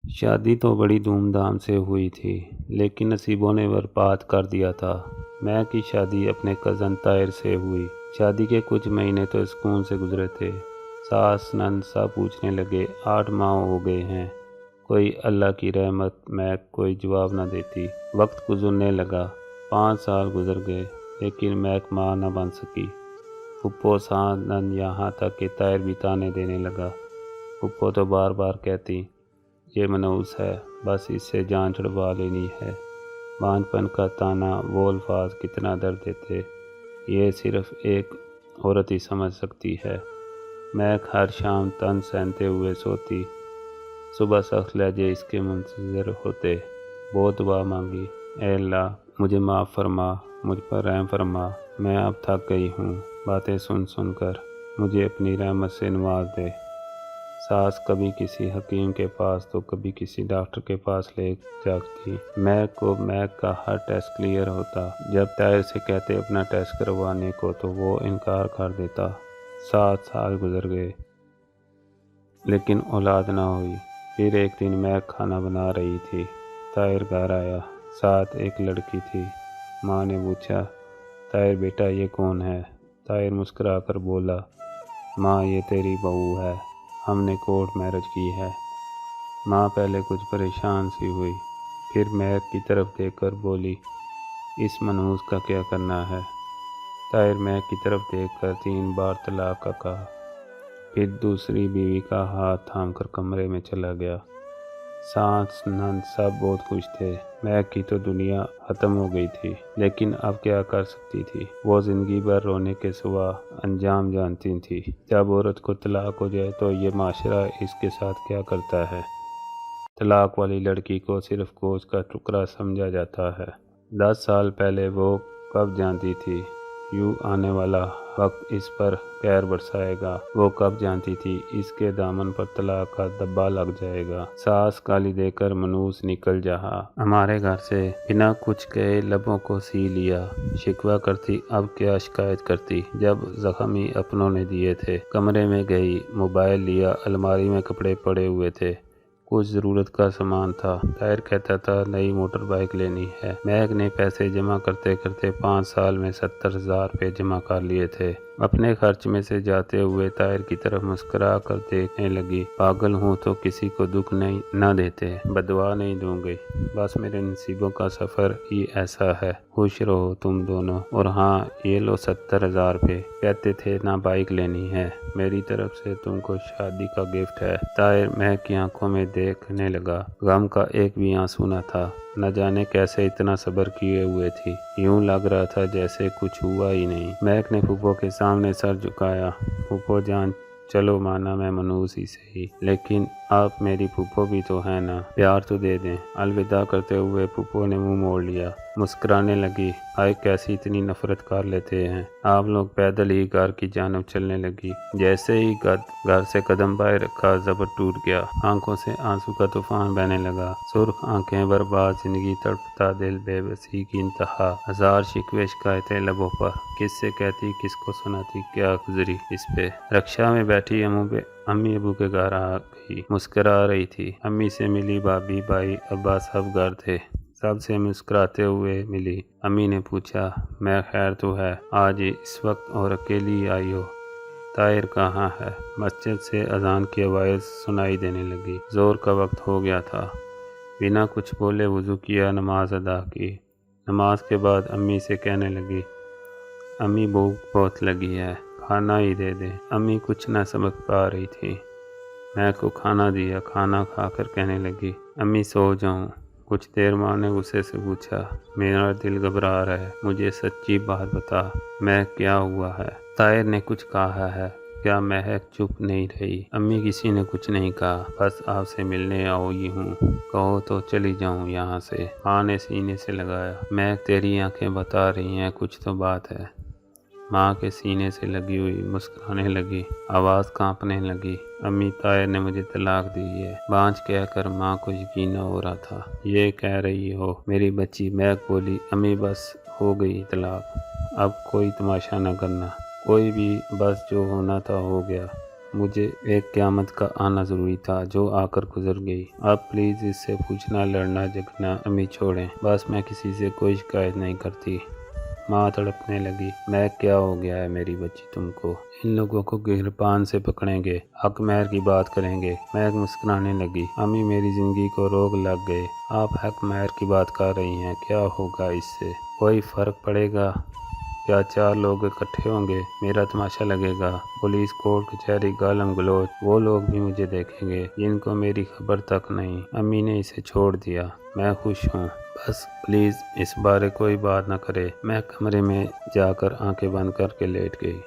شادی تو بڑی دھوم دھام سے ہوئی تھی، لیکن نصیبوں نے برباد کر دیا تھا۔ میں کی شادی اپنے کزن طاہر سے ہوئی۔ شادی کے کچھ مہینے تو سکون سے گزرے تھے۔ ساس نند سب پوچھنے لگے 8 ماہ ہو گئے ہیں، کوئی اللہ کی رحمت۔ میں کوئی جواب نہ دیتی۔ وقت گزرنے لگا، 5 سال گزر گئے، لیکن میں ماں نہ بن سکی۔ پھپھو ساس نند یہاں تک کہ طاہر بھی طعنے دینے لگا۔ پھپھو تو بار بار کہتی یہ منحوس ہے، بس اس سے جان چھڑوا لینی ہے۔ بانجھپن کا طعنہ، وہ الفاظ کتنا درد دیتے، یہ صرف ایک عورت ہی سمجھ سکتی ہے۔ میں ہر شام تن سہتے ہوئے سوتی، صبح سخت لہجے اس کے منتظر ہوتے۔ بہت دعا مانگی، اے اللہ مجھے معاف فرما، مجھ پر رحم فرما، میں اب تھک گئی ہوں باتیں سن سن کر، مجھے اپنی رحمت سے نواز دے۔ ساس کبھی کسی حکیم کے پاس تو کبھی کسی ڈاکٹر کے پاس لے جاتی۔ میک کا ہر ٹیسٹ کلیئر ہوتا۔ جب طاہر سے کہتے اپنا ٹیسٹ کروانے کو تو وہ انکار کر دیتا۔ 7 سال گزر گئے، لیکن اولاد نہ ہوئی۔ پھر ایک دن میک کھانا بنا رہی تھی، طاہر گھر آیا، ساتھ ایک لڑکی تھی۔ ماں نے پوچھا طاہر بیٹا یہ کون ہے؟ طاہر مسکرا کر بولا ماں یہ تیری بہو ہے، ہم نے کورٹ میرج کی ہے۔ ماں پہلے کچھ پریشان سی ہوئی، پھر میک کی طرف دیکھ کر بولی اس منحوس کا کیا کرنا ہے؟ طاہر میک کی طرف دیکھ کر 3 بار طلاق کا کہا، پھر دوسری بیوی کا ہاتھ تھام کر کمرے میں چلا گیا۔ ساس نند سب بہت خوش تھے۔ میک کی تو دنیا ختم ہو گئی تھی، لیکن اب کیا کر سکتی تھی؟ وہ زندگی بھر رونے کے سوا انجام جانتی تھی۔ جب عورت کو طلاق ہو جائے تو یہ معاشرہ اس کے ساتھ کیا کرتا ہے؟ طلاق والی لڑکی کو صرف گوشت کا ٹکڑا سمجھا جاتا ہے۔ 10 سال پہلے وہ کب جانتی تھی یوں آنے والا وقت اس پر قہر برسائے گا؟ وہ کب جانتی تھی اس کے دامن پر طلاق کا دبا لگ جائے گا؟ ساس گالی دے کر منحوس نکل جہاں ہمارے گھر سے بنا کچھ کہے لبوں کو سی لیا۔ شکوہ کرتی اب کیا شکایت کرتی جب زخم ہی اپنوں نے دیے تھے۔ کمرے میں گئی، موبائل لیا، الماری میں کپڑے پڑے ہوئے تھے، کچھ ضرورت کا سامان تھا۔ طاہر کہتا تھا نئی موٹر بائیک لینی ہے۔ میک نے پیسے جمع کرتے کرتے 5 سال میں 70,000 روپے جمع کر لیے تھے۔ اپنے خرچ میں سے جاتے ہوئے طاہر کی طرف مسکرا کر دیکھنے لگی۔ پاگل ہوں تو کسی کو دکھ نہ دیتے، بددعا نہیں دوں گی، بس میرے نصیبوں کا سفر ہی ایسا ہے۔ خوش رہو تم دونوں، اور ہاں یہ لو 70,000 روپے، کہتے تھے نہ بائیک لینی ہے، میری طرف سے تم کو شادی کا گفٹ ہے۔ طاہر میک کی آنکھوں میں دیکھنے لگا، غم کا ایک بھی آنسو نہ تھا۔ نہ جانے کیسے اتنا صبر کیے ہوئے تھی، یوں لگ رہا تھا جیسے کچھ ہوا ہی نہیں۔ میک نے پھپھو کے سامنے سر جھکایا، پھپھو جان چلو مانا میں منحوس ہی سہی، لیکن آپ میری پھپھو بھی تو ہیں نا، پیار تو دے دیں۔ الوداع کرتے ہوئے پھپھو نے منہ موڑ لیا، مسکرانے لگی، ہائے کیسی اتنی نفرت کر لیتے ہیں آپ لوگ۔ پیدل ہی گھر کی جانب چلنے لگی۔ جیسے ہی گھر سے قدم باہر رکھا زبر ٹوٹ گیا، آنکھوں سے آنسو کا طوفان بہنے لگا۔ سرخ آنکھیں، برباد زندگی، تڑپتا دل، بے بسی کی انتہا، ہزار شکوے شکایتیں لبوں پر، کس سے کہتی کس کو سناتی، کیا گزری اس پہ۔ رکشا میں بیٹھی امی ابو کے گھر آ گئی، مسکرا رہی تھی۔ امی سے ملی، بھابھی بھائی ابا سب گھر تھے، سب سے مسکراتے ہوئے ملی۔ امی نے پوچھا میں خیر تو ہے، آج اس وقت اور اکیلی آئی ہو؟ طاہر کہاں ہے؟ مسجد سے اذان کی آواز سنائی دینے لگی۔ ظہر کا وقت ہو گیا تھا۔ بنا کچھ بولے وضو کیا، نماز ادا کی۔ نماز کے بعد امی سے کہنے لگی امی بھوک بہت لگی ہے، کھانا ہی دے دیں۔ امی کچھ نہ سمجھ پا رہی تھی۔ میں کو کھانا دیا، کھانا کھا کر کہنے لگی امی سو جاؤں؟ کچھ دیر ماں نے غصے سے پوچھا میرا دل گھبرا رہا ہے، مجھے سچی بات بتا، میں کیا ہوا ہے؟ طاہر نے کچھ کہا ہے کیا؟ مہک چپ نہیں رہی۔ امی کسی نے کچھ نہیں کہا، بس آپ سے ملنے آئی ہوں، کہو تو چلی جاؤں یہاں سے۔ ماں نے سینے سے لگایا، مہک تیری آنکھیں بتا رہی ہیں کچھ تو بات ہے۔ ماں کے سینے سے لگی ہوئی مسکرانے لگی، آواز کانپنے لگی، امی طاہر نے مجھے طلاق دی ہے۔ بانجھ کہہ کر ماں کو یقین نہ ہو رہا تھا۔ یہ کہہ رہی ہو میری بچی؟ مہک بولی امی بس ہو گئی طلاق، اب کوئی تماشا نہ کرنا، کوئی بھی، بس جو ہونا تھا ہو گیا۔ مجھے ایک قیامت کا آنا ضروری تھا جو آ کر گزر گئی۔ اب پلیز اس سے پوچھنا، لڑنا جھگڑنا امی چھوڑیں، بس میں کسی سے کوئی شکایت نہیں کرتی۔ ماں تڑپنے لگی۔ میں کیا ہو گیا ہے میری بچی تم کو؟ ان لوگوں کو گربان سے پکڑیں گے، حق مہر کی بات کریں گے۔ میں مسکرانے لگی۔ امی میری زندگی کو روگ لگ گئے، آپ حق مہر کی بات کر رہی ہیں، کیا ہوگا اس سے؟ کوئی فرق پڑے گا؟ کیا 4 لوگ اکٹھے ہوں گے؟ میرا تماشا لگے گا؟ پولیس، کورٹ کچہری، گالم گلوچ، وہ لوگ بھی مجھے دیکھیں گے جن کو میری خبر تک نہیں۔ امی نے اسے چھوڑ دیا، میں خوش ہوں، بس پلیز اس بارے کوئی بات نہ کرے۔ میں کمرے میں جا کر آنکھیں بند کر کے لیٹ گئی۔